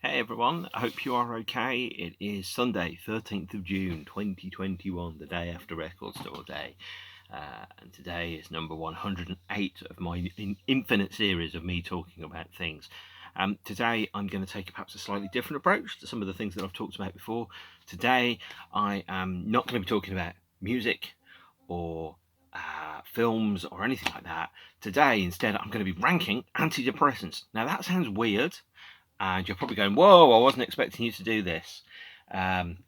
Hey everyone, I hope you are okay. It is Sunday, 13th of June 2021, the day after Record Store Day. And today is number 108 of my infinite series of me talking about things. Today I'm going to take perhaps a slightly different approach to some of the things that I've talked about before. Today I am not going to be talking about music or films or anything like that. Today instead I'm going to be ranking antidepressants. Now that sounds weird. And you're probably going, whoa, I wasn't expecting you to do this. But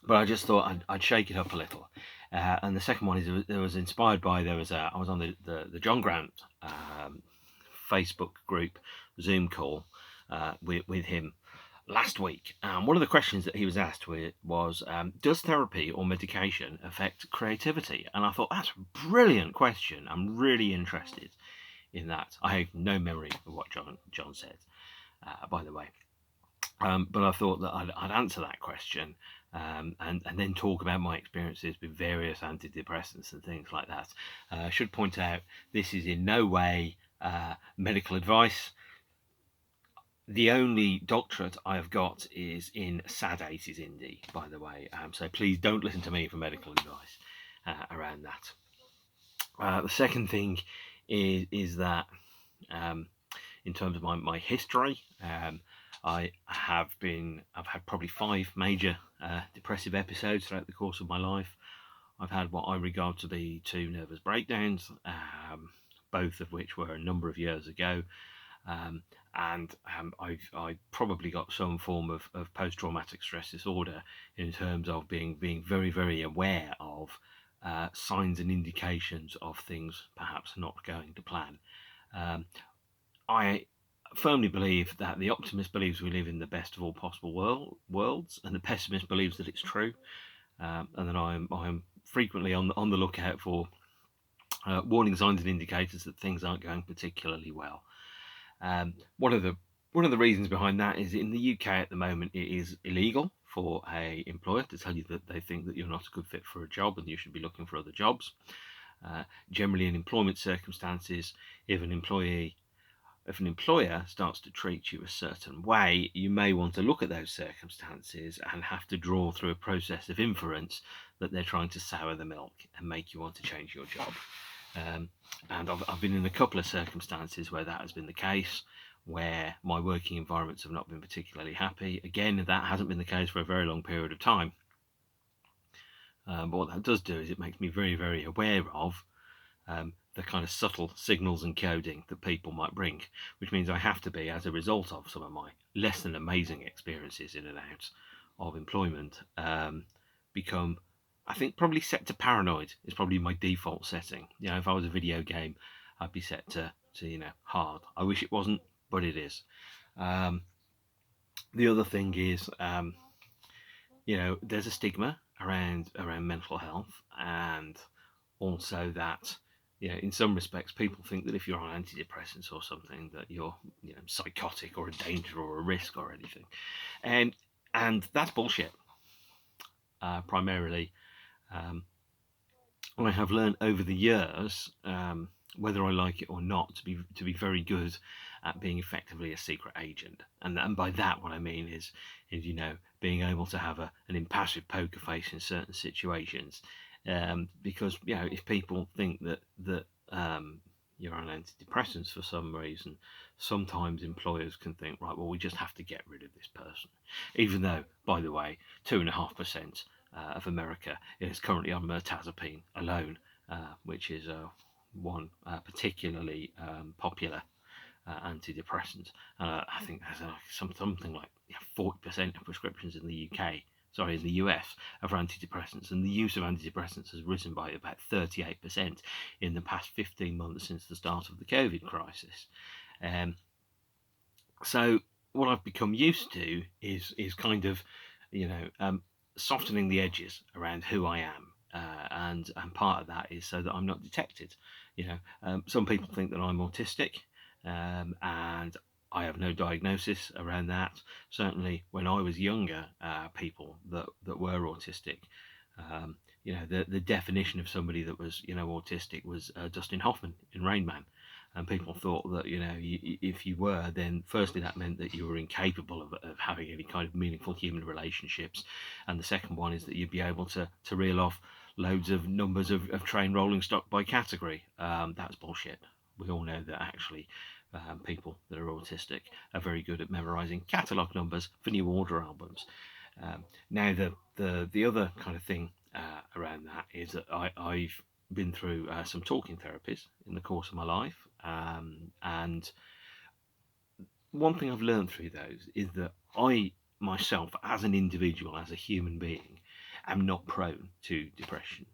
I just thought I'd shake it up a little. And the second one is I was inspired by, I was on the John Grant Facebook group Zoom call with him last week. And one of the questions that he was asked was, does therapy or medication affect creativity? And I thought, that's a brilliant question. I'm really interested in that. I have no memory of what John said. By the way. But I thought that I'd answer that question and then talk about my experiences with various antidepressants and things like that. I should point out this is in no way medical advice. The only doctorate I have got is in sad 80s indie, by the way. So please don't listen to me for medical advice around that. The second thing is that in terms of my history, I've had probably 5 major depressive episodes throughout the course of my life. I've had what I regard to be 2 nervous breakdowns, both of which were a number of years ago. I've probably got some form of post-traumatic stress disorder in terms of being very, very aware of signs and indications of things perhaps not going to plan. I firmly believe that the optimist believes we live in the best of all possible worlds, and the pessimist believes that it's true. And then I'm frequently on the lookout for warning signs and indicators that things aren't going particularly well. One of the reasons behind that is in the UK at the moment it is illegal for a employer to tell you that they think that you're not a good fit for a job and you should be looking for other jobs. Generally, in employment circumstances, if an employer starts to treat you a certain way, you may want to look at those circumstances and have to draw through a process of inference that they're trying to sour the milk and make you want to change your job. And I've been in a couple of circumstances where that has been the case, where my working environments have not been particularly happy. Again, that hasn't been the case for a very long period of time. But what that does do is it makes me very, very aware of the kind of subtle signals and coding that people might bring, which means I have to be, as a result of some of my less than amazing experiences in and out of employment, become, I think, probably set to paranoid is probably my default setting. If I was a video game, I'd be set to hard. I wish it wasn't, but it is. The other thing is, there's a stigma around mental health, and also that in some respects, people think that if you're on antidepressants or something, that you're psychotic or a danger or a risk or anything, and that's bullshit. Primarily, I have learned over the years, whether I like it or not, to be very good at being effectively a secret agent, and by that what I mean is being able to have an impassive poker face in certain situations. Because if people think that you're on antidepressants for some reason, sometimes employers can think, right, well, we just have to get rid of this person, even though, by the way, 2.5% of America is currently on mirtazapine alone, which is one particularly popular antidepressant. I think there's something like 40% of prescriptions in the US of antidepressants, and the use of antidepressants has risen by about 38% in the past 15 months since the start of the COVID crisis. So what I've become used to is kind of softening the edges around who I am, and part of that is so that I'm not detected. Some people think that I'm autistic, and I have no diagnosis around that. Certainly, when I was younger, people that were autistic, the definition of somebody that was autistic was Dustin Hoffman in Rain Man. and people thought that, you know, if you were, then firstly that meant that you were incapable of having any kind of meaningful human relationships, and the second one is that you'd be able to reel off loads of numbers of train rolling stock by category. That's bullshit. We all know that actually people that are autistic are very good at memorizing catalogue numbers for New Order albums. Now the other kind of thing around that is that I've been through some talking therapies in the course of my life, and one thing I've learned through those is that I myself, as an individual, as a human being, am not prone to depression.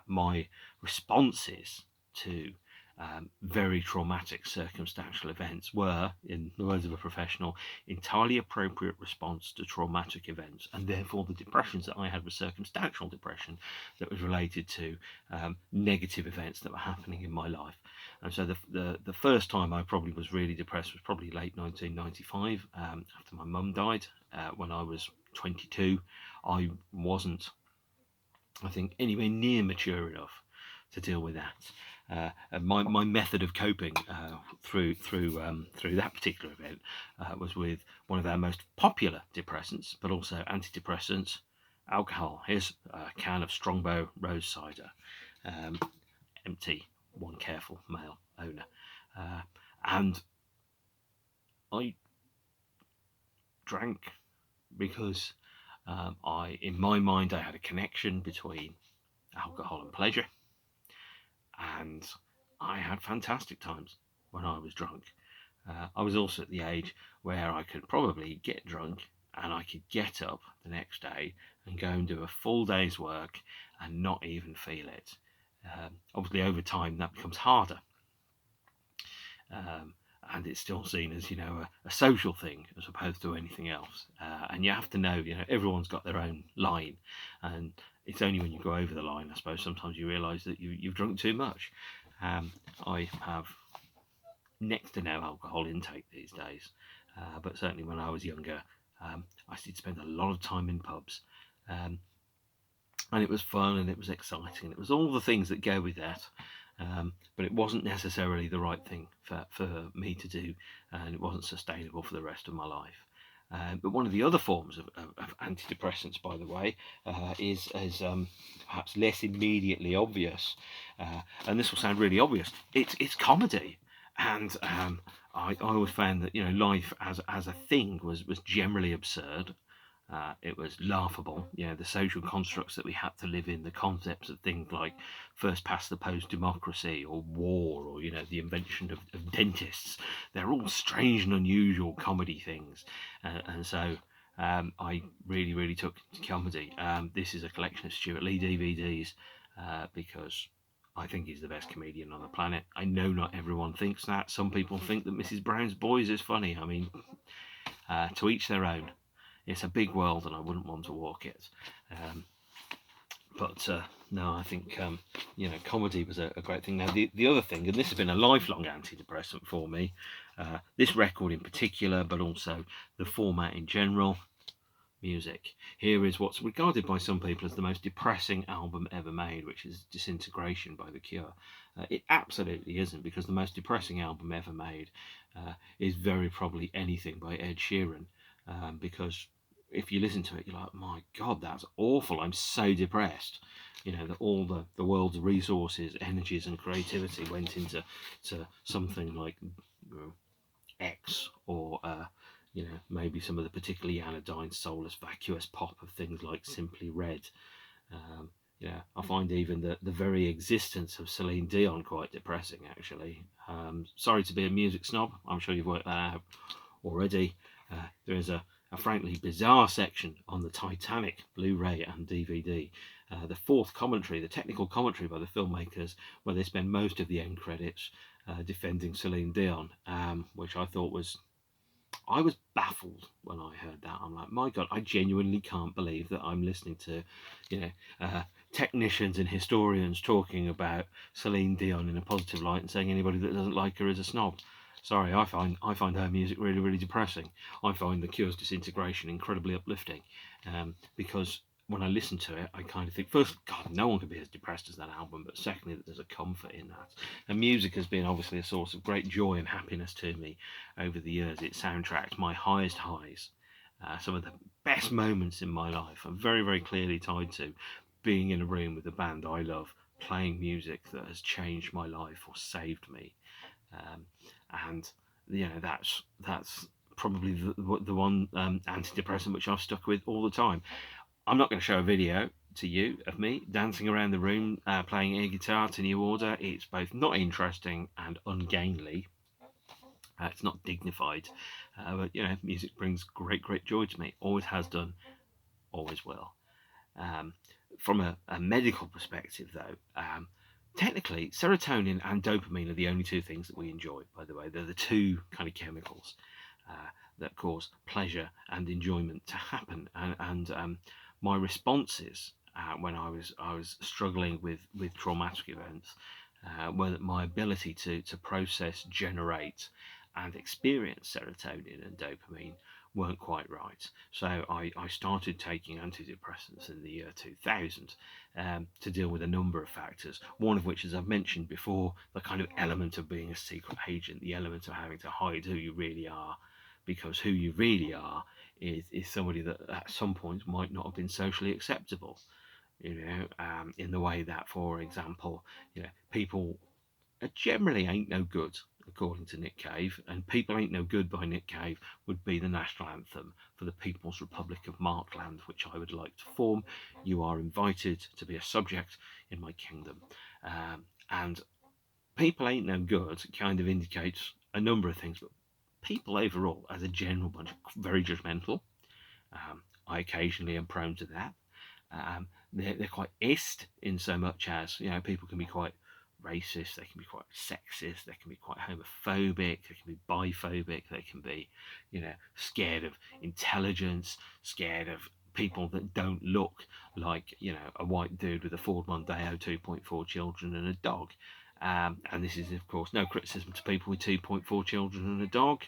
My responses to very traumatic circumstantial events were, in the words of a professional, entirely appropriate response to traumatic events, and therefore the depressions that I had were circumstantial depression that was related to negative events that were happening in my life. And so the first time I probably was really depressed was probably late 1995, after my mum died when I was 22. I wasn't, I think, anywhere near mature enough to deal with that. My method of coping through that particular event was with one of our most popular depressants, but also antidepressants, alcohol. Here's a can of Strongbow rose cider, empty, one careful male owner, and I drank because in my mind, I had a connection between alcohol and pleasure, and I had fantastic times when I was drunk. I was also at the age where I could probably get drunk and I could get up the next day and go and do a full day's work and not even feel it. Obviously, over time, that becomes harder. And it's still seen as, you know, a social thing as opposed to anything else. And you have to know, you know, everyone's got their own line, and it's only when you go over the line, I suppose, sometimes you realise that you've drunk too much. I have next to no alcohol intake these days, but certainly when I was younger, I did spend a lot of time in pubs, and it was fun and it was exciting. It was all the things that go with that. But it wasn't necessarily the right thing for me to do, and it wasn't sustainable for the rest of my life. But one of the other forms of antidepressants, by the way, is perhaps less immediately obvious, and this will sound really obvious. It's comedy, and I always found that, you know, life as a thing was generally absurd. It was laughable, you know, the social constructs that we had to live in, the concepts of things like first past the post democracy or war, or, you know, the invention of dentists. They're all strange and unusual comedy things. And so I really took to comedy. This is a collection of Stuart Lee DVDs because I think he's the best comedian on the planet. I know not everyone thinks that. Some people think that Mrs. Brown's Boys is funny. I mean, to each their own. It's a big world and I wouldn't want to walk it. But no, I think, you know, comedy was a great thing. Now, the other thing, and this has been a lifelong antidepressant for me, this record in particular, but also the format in general, music. Here is what's regarded by some people as the most depressing album ever made, which is Disintegration by The Cure. It absolutely isn't, because the most depressing album ever made is very probably anything by Ed Sheeran, because if you listen to it, you're like, my God, that's awful. I'm so depressed. You know, that all the world's resources, energies, and creativity went into something like, you know, X, or you know, maybe some of the particularly anodyne, soulless, vacuous pop of things like Simply Red. You know, I find even the very existence of Celine Dion quite depressing, actually. Sorry to be a music snob. I'm sure you've worked that out already. There is a frankly bizarre section on the Titanic Blu-ray and DVD, the fourth commentary, the technical commentary by the filmmakers, where they spend most of the end credits defending Celine Dion, which I thought was, I was baffled when I heard that. I'm like, my God, I genuinely can't believe that I'm listening to, you know, technicians and historians talking about Celine Dion in a positive light and saying anybody that doesn't like her is a snob. Sorry, I find her music really depressing. I find The Cure's Disintegration incredibly uplifting, because when I listen to it, I kind of think, first, God, no one could be as depressed as that album, but secondly, that there's a comfort in that. And music has been obviously a source of great joy and happiness to me over the years. It soundtracks my highest highs. Some of the best moments in my life are very, very clearly tied to being in a room with a band I love, playing music that has changed my life or saved me. Um, and that's probably the one antidepressant which I've stuck with all the time. I'm not going to show a video to you of me dancing around the room playing air guitar to New Order. It's both not interesting and ungainly. It's not dignified, but music brings great joy to me. Always has done, always will. Um, from a medical perspective, though, technically serotonin and dopamine are the only two things that we enjoy. By the way, they're the two kind of chemicals that cause pleasure and enjoyment to happen. And my responses when I was struggling with traumatic events were that my ability to process, generate, and experience serotonin and dopamine weren't quite right. So I started taking antidepressants in the year 2000 to deal with a number of factors. One of which, as I've mentioned before, the kind of element of being a secret agent, the element of having to hide who you really are, because who you really are is somebody that at some point might not have been socially acceptable. In the way that, for example, people generally ain't no good, according to Nick Cave, and People Ain't No Good by Nick Cave would be the national anthem for the People's Republic of Markland, which I would like to form. You are invited to be a subject in my kingdom. And People Ain't No Good kind of indicates a number of things, but people overall, as a general bunch, are very judgmental. I occasionally am prone to that. They're quite ist in so much as people can be quite racist, they can be quite sexist, they can be quite homophobic, they can be biphobic, they can be scared of intelligence, scared of people that don't look like a white dude with a Ford Mondeo, 2.4 children and a dog. And this is, of course, no criticism to people with 2.4 children and a dog.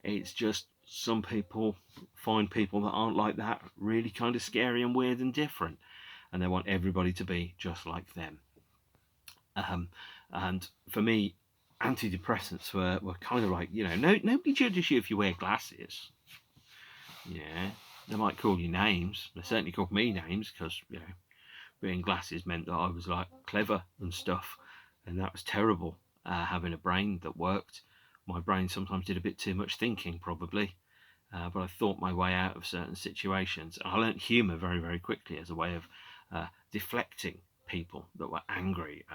It's just some people find people that aren't like that really kind of scary and weird and different, and they want everybody to be just like them. And for me, antidepressants were kind of like, nobody judges you if you wear glasses. Yeah, they might call you names. They certainly called me names because, wearing glasses meant that I was like clever and stuff, and that was terrible. Having a brain that worked, my brain sometimes did a bit too much thinking, probably. But I thought my way out of certain situations. I learnt humour very, very quickly as a way of deflecting people that were angry.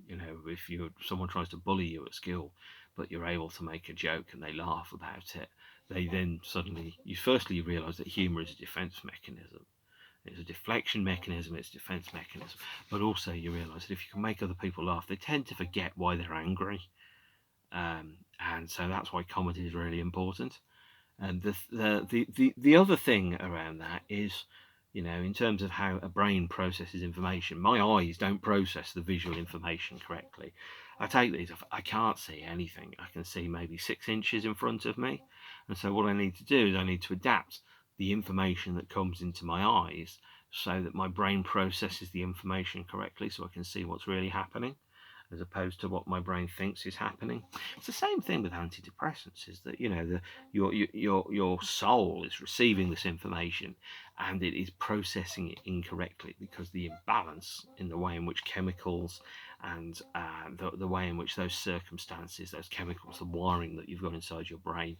If someone tries to bully you at school, but you're able to make a joke and they laugh about it, they then suddenly, you realise that humour is a defence mechanism. It's a deflection mechanism, it's a defence mechanism. But also you realise that if you can make other people laugh, they tend to forget why they're angry. And so that's why comedy is really important. And the other thing around that is, in terms of how a brain processes information, my eyes don't process the visual information correctly. I take these off, I can't see anything. I can see maybe 6 inches in front of me. And so what I need to do is I need to adapt the information that comes into my eyes so that my brain processes the information correctly so I can see what's really happening, as opposed to what my brain thinks is happening. It's the same thing with antidepressants, is that your soul is receiving this information and it is processing it incorrectly because the imbalance in the way in which chemicals and the way in which those circumstances, those chemicals, the wiring that you've got inside your brain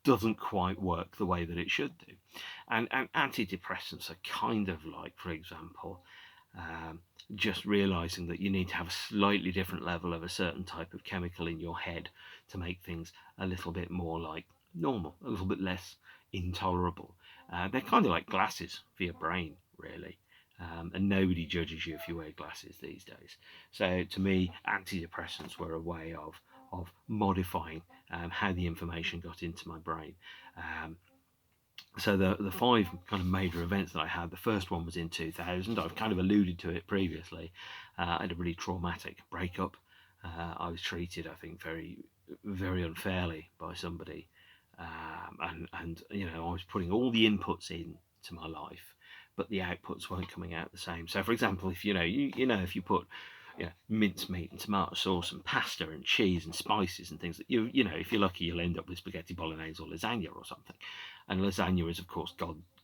doesn't quite work the way that it should do. And antidepressants are kind of like, for example, just realizing that you need to have a slightly different level of a certain type of chemical in your head to make things a little bit more like normal, a little bit less intolerable. They're kind of like glasses for your brain, really. And nobody judges you if you wear glasses these days. So to me, antidepressants were a way of modifying how the information got into my brain. So the 5 kind of major events that I had, the first one was in 2000. I've kind of alluded to it previously. I had a really traumatic breakup. I was treated, I think, very, very unfairly by somebody. And I was putting all the inputs in to my life, but the outputs weren't coming out the same. So, for example, if if you put mincemeat and tomato sauce and pasta and cheese and spices and things that if you're lucky, you'll end up with spaghetti bolognese or lasagna or something. And lasagna is, of course,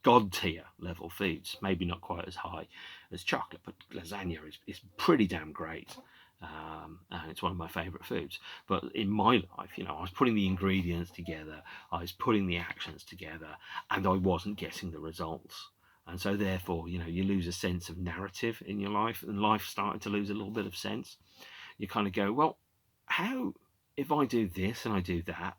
god tier level foods. Maybe not quite as high as chocolate, but lasagna is pretty damn great. And it's one of my favourite foods. But in my life, I was putting the ingredients together, I was putting the actions together, and I wasn't getting the results. And so therefore, you lose a sense of narrative in your life, and life started to lose a little bit of sense. You kind of go, well, how, if I do this and I do that,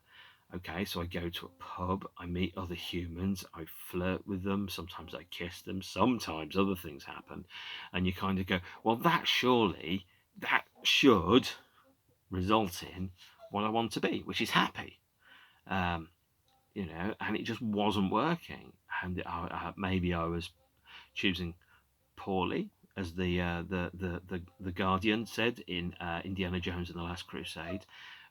okay, so I go to a pub, I meet other humans, I flirt with them, sometimes I kiss them, sometimes other things happen, and you kind of go, well, that should result in what I want to be, which is happy. And it just wasn't working. And maybe I was choosing poorly, as the Guardian said in Indiana Jones and the Last Crusade.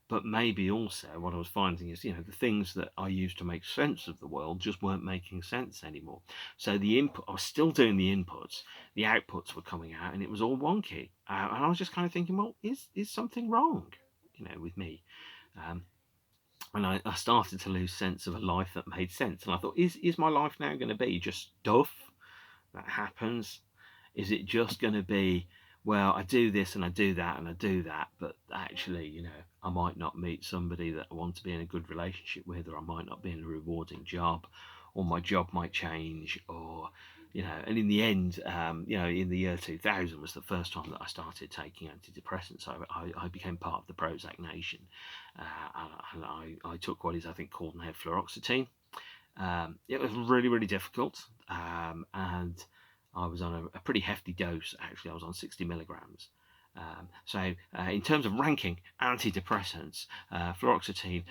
But maybe also what I was finding is, the things that I used to make sense of the world just weren't making sense anymore. So I was still doing the inputs, the outputs were coming out, and it was all wonky. And I was just kind of thinking, well, is something wrong, with me? And I started to lose sense of a life that made sense. And I thought, is my life now going to be just stuff that happens? Is it just going to be, well, I do this and I do that and I do that, but actually, I might not meet somebody that I want to be in a good relationship with, or I might not be in a rewarding job, or my job might change, or, and in the end, in the year 2000 was the first time that I started taking antidepressants. I became part of the Prozac Nation, and I took what is, I think, called now fluoxetine. It was really, really difficult, and I was on a pretty hefty dose. Actually, I was on 60 milligrams. So in terms of ranking antidepressants, fluoxetine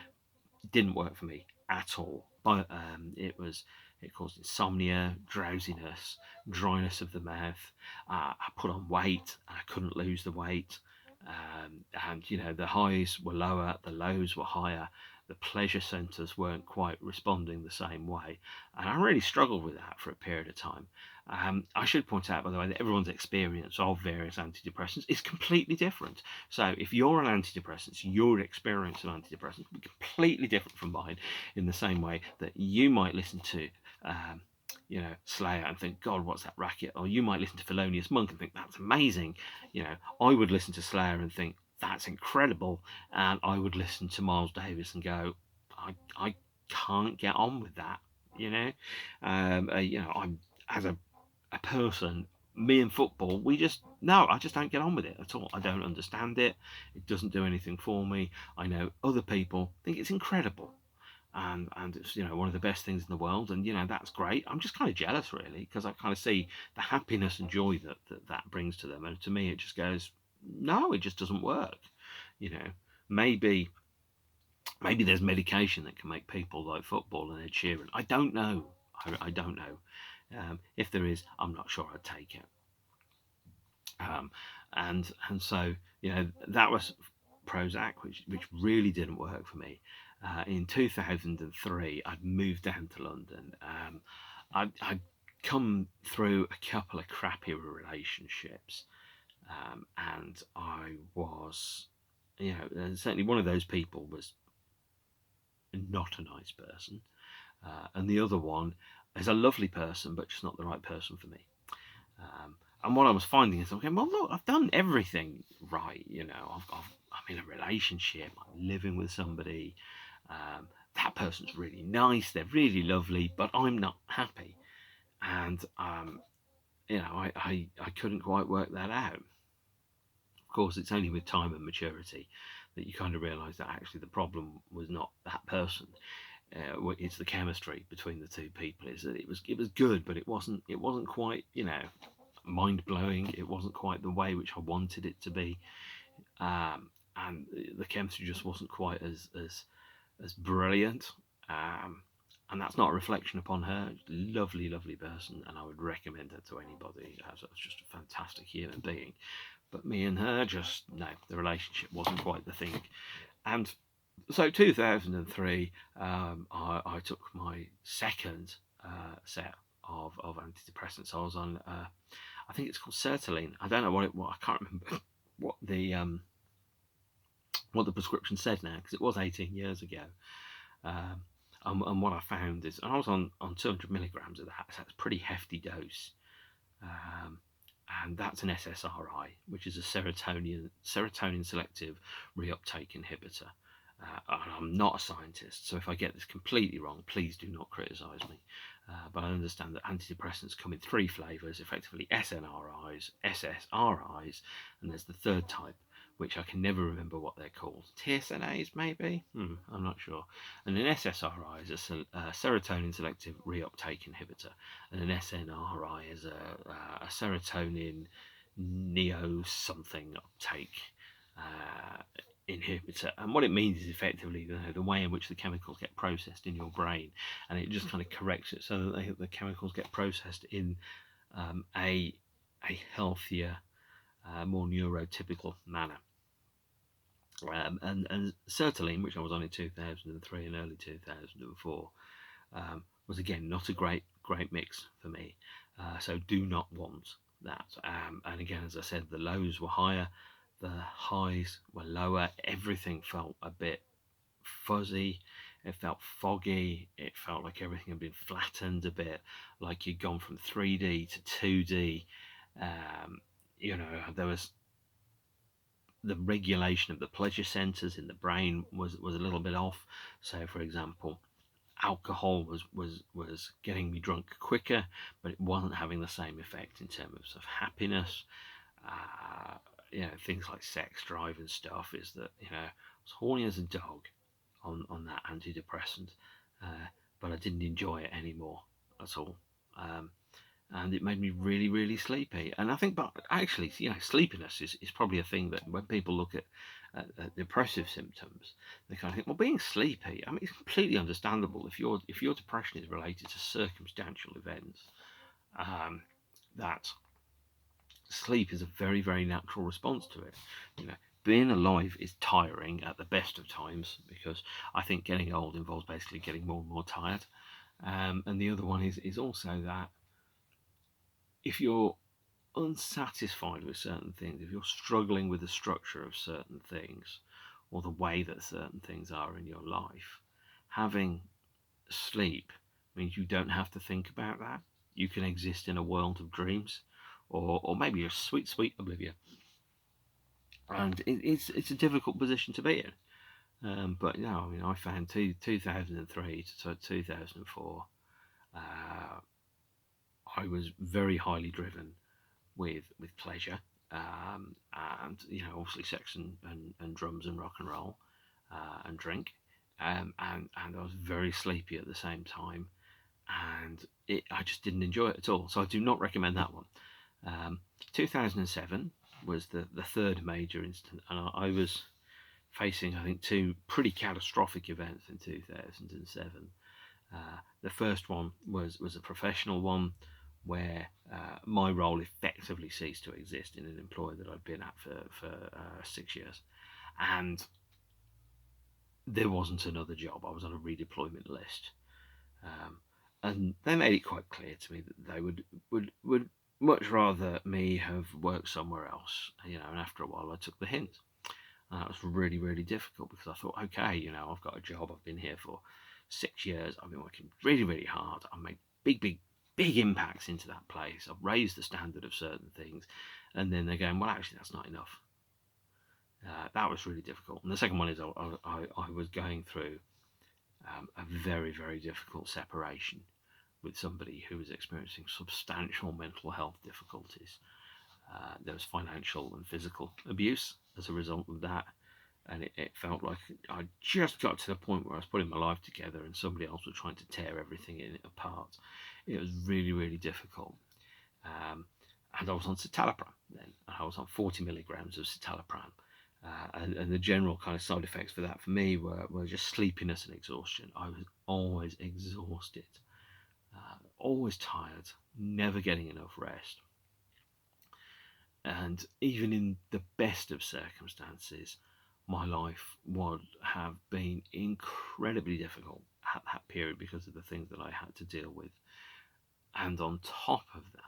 didn't work for me at all. But it caused insomnia, drowsiness, dryness of the mouth. I put on weight, and I couldn't lose the weight. And the highs were lower, the lows were higher. The pleasure centres weren't quite responding the same way, and I really struggled with that for a period of time. I should point out, by the way, that everyone's experience of various antidepressants is completely different. So if you're on antidepressants, your experience of antidepressants will be completely different from mine, in the same way that you might listen to Slayer and think, God, what's that racket? Or you might listen to Thelonious Monk and think, that's amazing. I would listen to Slayer and think, that's incredible. And I would listen to Miles Davis and go, I can't get on with that. I'm, as a person, me and football, I just don't get on with it at all. I don't understand it. It doesn't do anything for me. I know other people think it's incredible, and it's one of the best things in the world, and that's great. I'm just kind of jealous, really, because I kind of see the happiness and joy that brings to them, and to me it just goes, no, it just doesn't work. Maybe there's medication that can make people like football and Ed Sheeran. I don't know. I don't know. If there is, I'm not sure I'd take it. And so that was Prozac, which really didn't work for me. In 2003, I'd moved down to London. I'd come through a couple of crappy relationships, and I was, certainly one of those people was not a nice person, and the other one is a lovely person, but just not the right person for me. And what I was finding is, okay, well, look, I've done everything right. I'm in a relationship, I'm living with somebody. That person's really nice, they're really lovely, but I'm not happy. And I couldn't quite work that out. Of course, it's only with time and maturity that you kind of realise that actually the problem was not that person. It's the chemistry between the two people. It was good, but it wasn't quite mind blowing. It wasn't quite the way which I wanted it to be, and the chemistry just wasn't quite as brilliant. And that's not a reflection upon her. Lovely, lovely person, and I would recommend her to anybody. As just a fantastic human being. But me and her, the relationship wasn't quite the thing. And so 2003, I took my second set of antidepressants. I was on, I think it's called sertraline. I don't know what I can't remember what the prescription said now, because it was 18 years ago. And what I found is, and I was on 200 milligrams of that, so that's a pretty hefty dose. And that's an SSRI, which is a serotonin selective reuptake inhibitor. And I'm not a scientist, so if I get this completely wrong, please do not criticise me. But I understand that antidepressants come in 3 flavours, effectively SNRIs, SSRIs, and there's the third type, which I can never remember what they're called. TSNAs, maybe? I'm not sure. And an SSRI is a serotonin selective reuptake inhibitor, and an SNRI is a serotonin neo something uptake inhibitor. And what it means is effectively the way in which the chemicals get processed in your brain, and it just kind of corrects it so that the chemicals get processed in a healthier, more neurotypical manner. And sertraline, which I was on in 2003 and early 2004, was again not a great mix for me. So do not want that. And again, as I said, the lows were higher, the highs were lower. Everything felt a bit fuzzy. It felt foggy. It felt like everything had been flattened a bit, like you'd gone from 3D to 2D. There was the regulation of the pleasure centers in the brain was a little bit off. So, for example, alcohol was getting me drunk quicker, but it wasn't having the same effect in terms of happiness. Things like sex drive and stuff is that, I was horny as a dog on that antidepressant, but I didn't enjoy it anymore at all. And it made me really, really sleepy. And I think, but actually, sleepiness is probably a thing that when people look at depressive symptoms, they kind of think, well, being sleepy, I mean, it's completely understandable if your depression is related to circumstantial events. That sleep is a very, very natural response to it. Being alive is tiring at the best of times, because I think getting old involves basically getting more and more tired. And the other one is also that if you're unsatisfied with certain things, if you're struggling with the structure of certain things or the way that certain things are in your life, having sleep means you don't have to think about that. You can exist in a world of dreams, or maybe a sweet oblivion. And it's a difficult position to be in. But I found 2003 to 2004, I was very highly driven with pleasure, and obviously sex and drums and rock and roll, and drink, and I was very sleepy at the same time, and I just didn't enjoy it at all. So I do not recommend that one. 2007 was the third major incident, and I was facing, I think, 2 pretty catastrophic events in 2007. The first one was a professional one, where my role effectively ceased to exist in an employer that I'd been at for 6 years, and there wasn't another job. I was on a redeployment list, and they made it quite clear to me that they would much rather me have worked somewhere else. And after a while, I took the hint. And that was really, really difficult, because I thought, okay, I've got a job. I've been here for 6 years. I've been working really, really hard. I've made big impacts into that place. I've raised the standard of certain things, and then they're going, well, actually, that's not enough. That was really difficult. And the second one is I was going through a very, very difficult separation with somebody who was experiencing substantial mental health difficulties. There was financial and physical abuse as a result of that, and it felt like I just got to the point where I was putting my life together and somebody else was trying to tear everything in it apart. It was really, really difficult. And I was on citalopram then, and I was on 40 milligrams of citalopram. And the general kind of side effects for that for me were just sleepiness and exhaustion. I was always exhausted, always tired, never getting enough rest. And even in the best of circumstances, my life would have been incredibly difficult at that period because of the things that I had to deal with. And on top of that,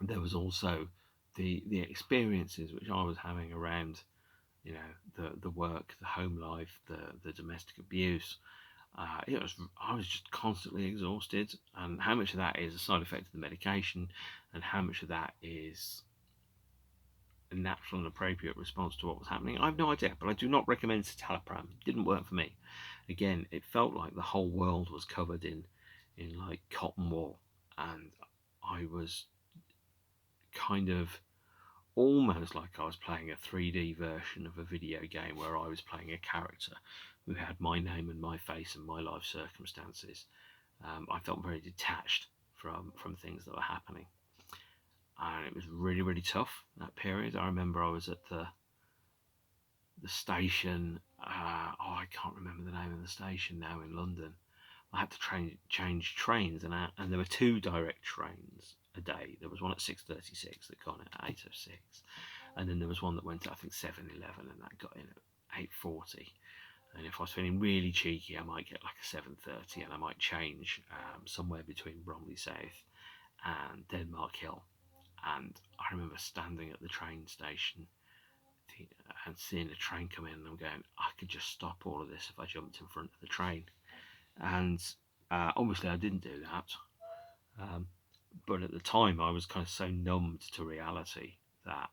there was also the experiences which I was having around, the work, the home life, the domestic abuse. I was just constantly exhausted, and how much of that is a side effect of the medication, and how much of that is a natural and appropriate response to what was happening, I have no idea. But I do not recommend citalopram. It didn't work for me. Again, it felt like the whole world was covered in like cotton wool, and I was kind of almost like I was playing a 3D version of a video game where I was playing a character who had my name and my face and my life circumstances. I felt very detached from things that were happening, and it was really, really tough, that period. I remember I was at the station. I can't remember the name of the station now in London. I had to change trains, and there were 2 direct trains a day. There was one at 6:36 that got in at 8:06, and then there was one that went at, I think, 7:11, and that got in at 8:40. And if I was feeling really cheeky, I might get like a 7:30, and I might change somewhere between Bromley South and Denmark Hill. And I remember standing at the train station and seeing a train come in, and I'm going, I could just stop all of this if I jumped in front of the train. And obviously I didn't do that, but at the time I was kind of so numbed to reality that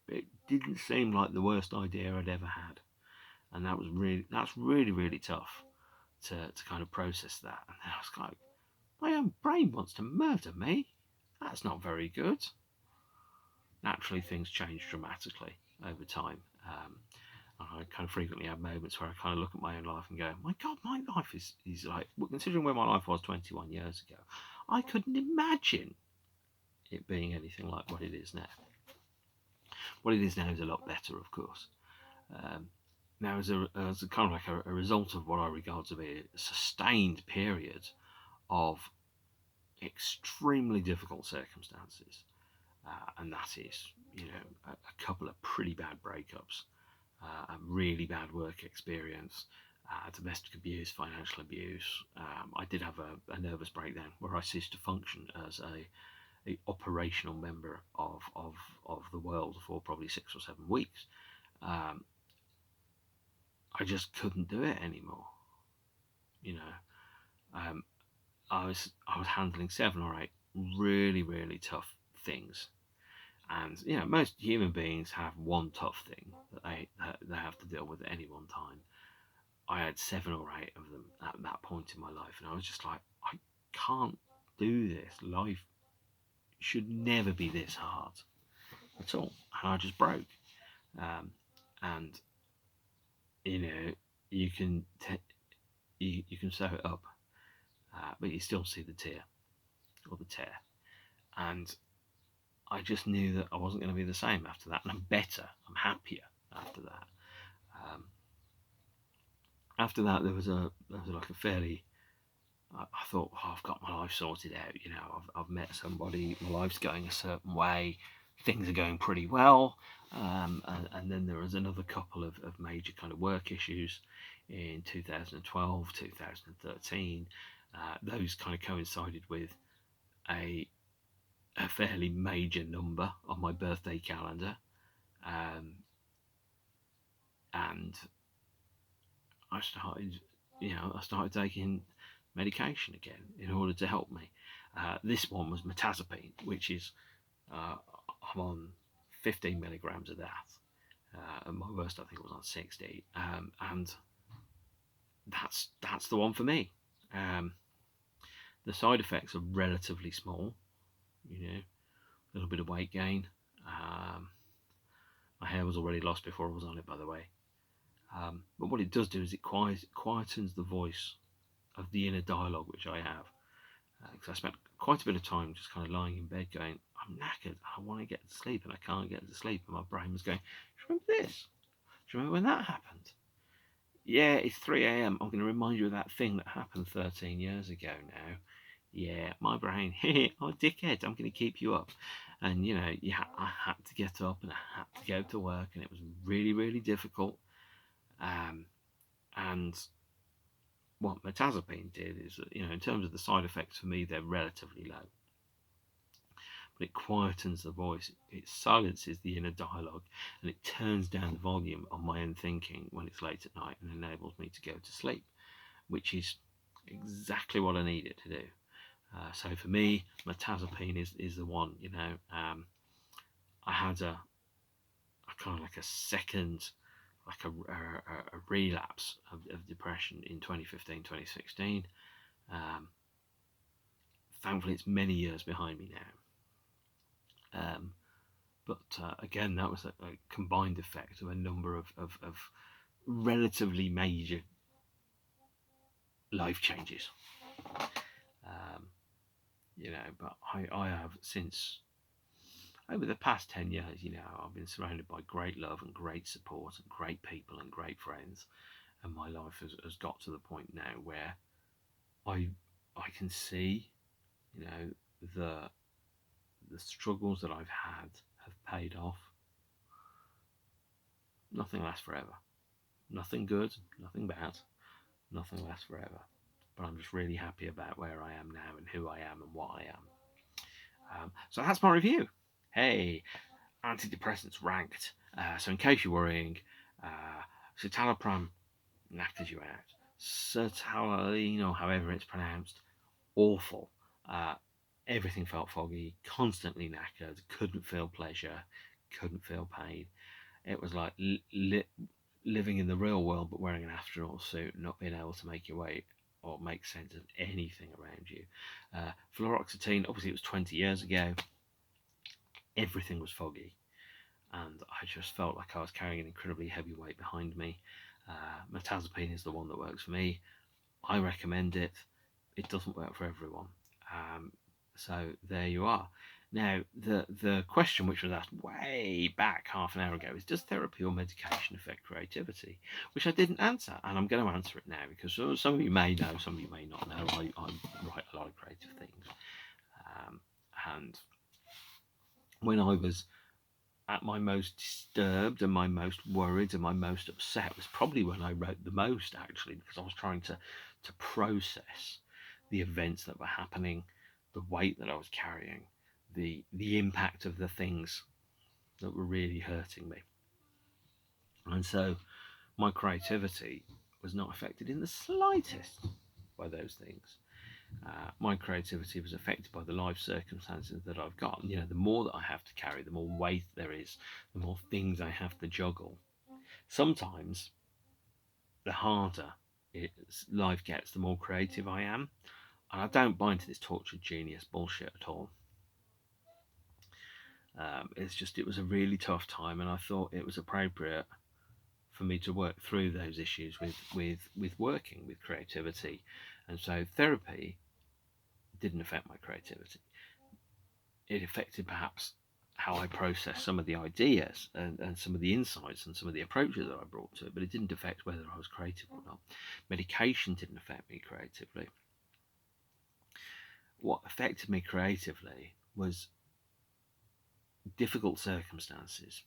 it didn't seem like the worst idea I'd ever had. And that's really, really tough to kind of process that. And then I was like, my own brain wants to murder me. That's not very good. Naturally, things change dramatically over time. I kind of frequently have moments where I kind of look at my own life and go, my God, my life is like, well, considering where my life was 21 years ago, I couldn't imagine it being anything like what it is now. What it is now is a lot better, of course. Now, as a kind of like a result of what I regard to be a sustained period of extremely difficult circumstances, and that is, a couple of pretty bad breakups, a really bad work experience, domestic abuse, financial abuse. I did have a nervous breakdown where I ceased to function as a operational member of the world for probably 6 or 7 weeks. I just couldn't do it anymore. I was handling 7 or 8 really, really tough things. And most human beings have one tough thing that they have to deal with at any one time. I had 7 or 8 of them at that point in my life, and I was just like, I can't do this. Life should never be this hard at all. And I just broke. And you can you can sew it up, but you still see the tear or the tear. And I just knew that I wasn't going to be the same after that, and I'm better. I'm happier after that. After that, there was like a fairly. I thought, I've got my life sorted out. I've met somebody. My life's going a certain way. Things are going pretty well. And then there was another couple of major kind of work issues in 2012, 2013. Those kind of coincided with a fairly major number on my birthday calendar, and I started taking medication again in order to help me. This one was mirtazapine, which is I'm on 15 milligrams of that, and my worst I think was on 60, and that's the one for me. The side effects are relatively small, a little bit of weight gain. My hair was already lost before I was on it, by the way. But what it does do is it quietens the voice of the inner dialogue which I have. Because I spent quite a bit of time just kind of lying in bed going, I'm knackered, I want to get to sleep, and I can't get to sleep. And my brain was going, do you remember this? Do you remember when that happened? Yeah, it's 3 a.m. I'm going to remind you of that thing that happened 13 years ago now. Yeah, my brain, oh dickhead, I'm going to keep you up. And I had to get up and I had to go to work, and it was really, really difficult. And what mirtazapine did is that, in terms of the side effects for me, they're relatively low. But it quietens the voice, it silences the inner dialogue, and it turns down the volume on my own thinking when it's late at night and enables me to go to sleep, which is exactly what I needed to do. So for me, mirtazapine is the one. I had a kind of like a second, like a relapse of depression in 2015, 2016. Thankfully, it's many years behind me now. But again, that was a combined effect of a number of relatively major life changes. But I have since, over the past 10 years, I've been surrounded by great love and great support and great people and great friends. And my life has got to the point now where I can see, the struggles that I've had have paid off. Nothing lasts forever. Nothing good, nothing bad, nothing lasts forever. But I'm just really happy about where I am now and who I am and what I am. So that's my review. Hey, antidepressants ranked. So in case you're worrying, citalopram knackers you out. Sertraline, or however it's pronounced, awful. Everything felt foggy, constantly knackered, couldn't feel pleasure, couldn't feel pain. It was like living in the real world but wearing an astronaut suit and not being able to make your way or make sense of anything around you. Fluoxetine, obviously it was 20 years ago. Everything was foggy, and I just felt like I was carrying an incredibly heavy weight behind me. Mirtazapine is the one that works for me. I recommend it. It doesn't work for everyone. So there you are. Now, the question which was asked way back half an hour ago is, does therapy or medication affect creativity? Which I didn't answer, and I'm going to answer it now, because some of you may know, some of you may not know, I write a lot of creative things. And when I was at my most disturbed and my most worried and my most upset was probably when I wrote the most, actually, because I was trying to process the events that were happening, the weight that I was carrying, the impact of the things that were really hurting me. And so my creativity was not affected in the slightest by those things. My creativity was affected by the life circumstances that I've got. The more that I have to carry, the more weight there is, the more things I have to juggle. Sometimes the harder life gets, the more creative I am. And I don't buy into this tortured genius bullshit at all. It was a really tough time, and I thought it was appropriate for me to work through those issues with working with creativity. And so therapy didn't affect my creativity. It affected perhaps how I processed some of the ideas and some of the insights and some of the approaches that I brought to it, but it didn't affect whether I was creative or not. Medication didn't affect me creatively. What affected me creatively was difficult circumstances,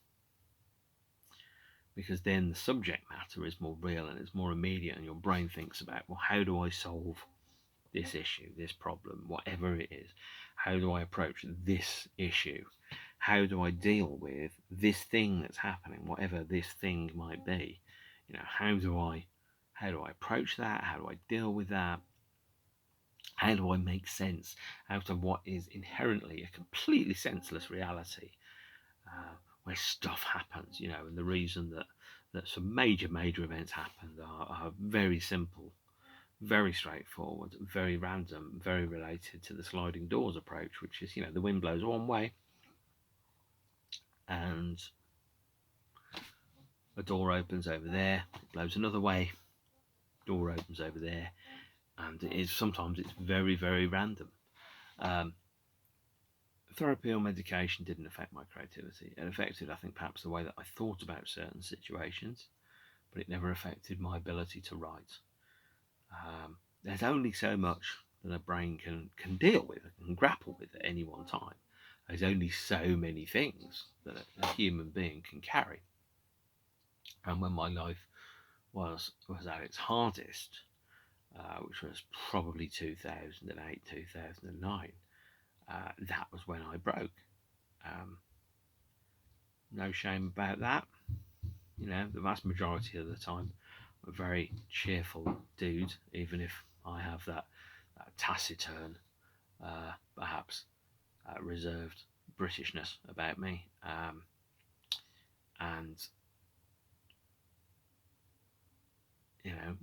because then the subject matter is more real and it's more immediate, and your brain thinks about, well, how do I solve this issue, this problem, whatever it is? How do I approach this issue? How do I deal with this thing that's happening, whatever this thing might be? How do I approach that? How do I deal with that? How do I make sense out of what is inherently a completely senseless reality, where stuff happens, and the reason that some major events happened are very simple, very straightforward, very random, very related to the sliding doors approach, which is, the wind blows one way and a door opens over there, it blows another way, door opens over there, and sometimes it's very, very random. Therapy or medication didn't affect my creativity. It affected, I think, perhaps the way that I thought about certain situations, but it never affected my ability to write. There's only so much that a brain can deal with and grapple with at any one time. There's only so many things that a human being can carry. And when my life was at its hardest, which was probably 2008, 2009. That was when I broke. No shame about that. You know, the vast majority of the time, I'm a very cheerful dude, even if I have that taciturn, perhaps reserved Britishness about me. And you know,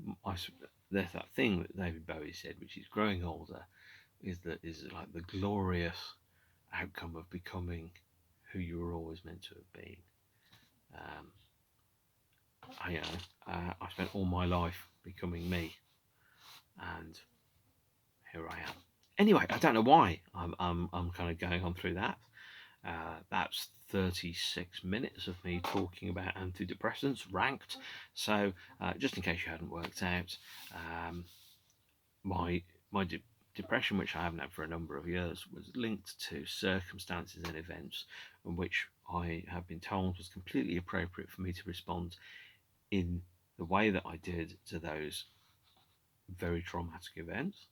there's that thing that David Bowie said, which is growing older is like the glorious outcome of becoming who you were always meant to have been. I spent all my life becoming me, and here I am. Anyway, I don't know why I'm kind of going on through that. That's 36 minutes of me talking about antidepressants ranked. So just in case you hadn't worked out, my depression, which I haven't had for a number of years, was linked to circumstances and events in which I have been told was completely appropriate for me to respond in the way that I did to those very traumatic events.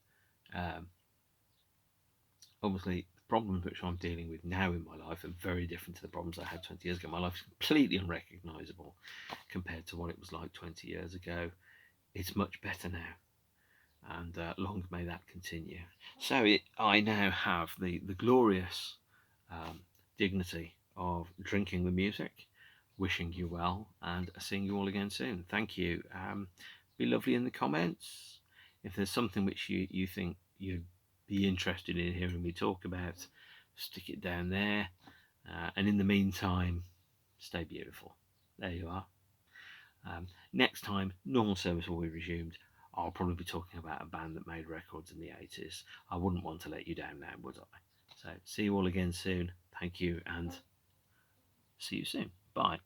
Obviously, the problems which I'm dealing with now in my life are very different to the problems I had 20 years ago. My life is completely unrecognisable compared to what it was like 20 years ago. It's much better now, and long may that continue. So I now have the glorious dignity of drinking the music, wishing you well, and seeing you all again soon. Thank you. Be lovely in the comments. If there's something which you think you'd be interested in hearing me talk about, stick it down there. And in the meantime, stay beautiful. There you are. Next time, normal service will be resumed. I'll probably be talking about a band that made records in the 80s. I wouldn't want to let you down now, would I? So, see you all again soon. Thank you, and see you soon. Bye.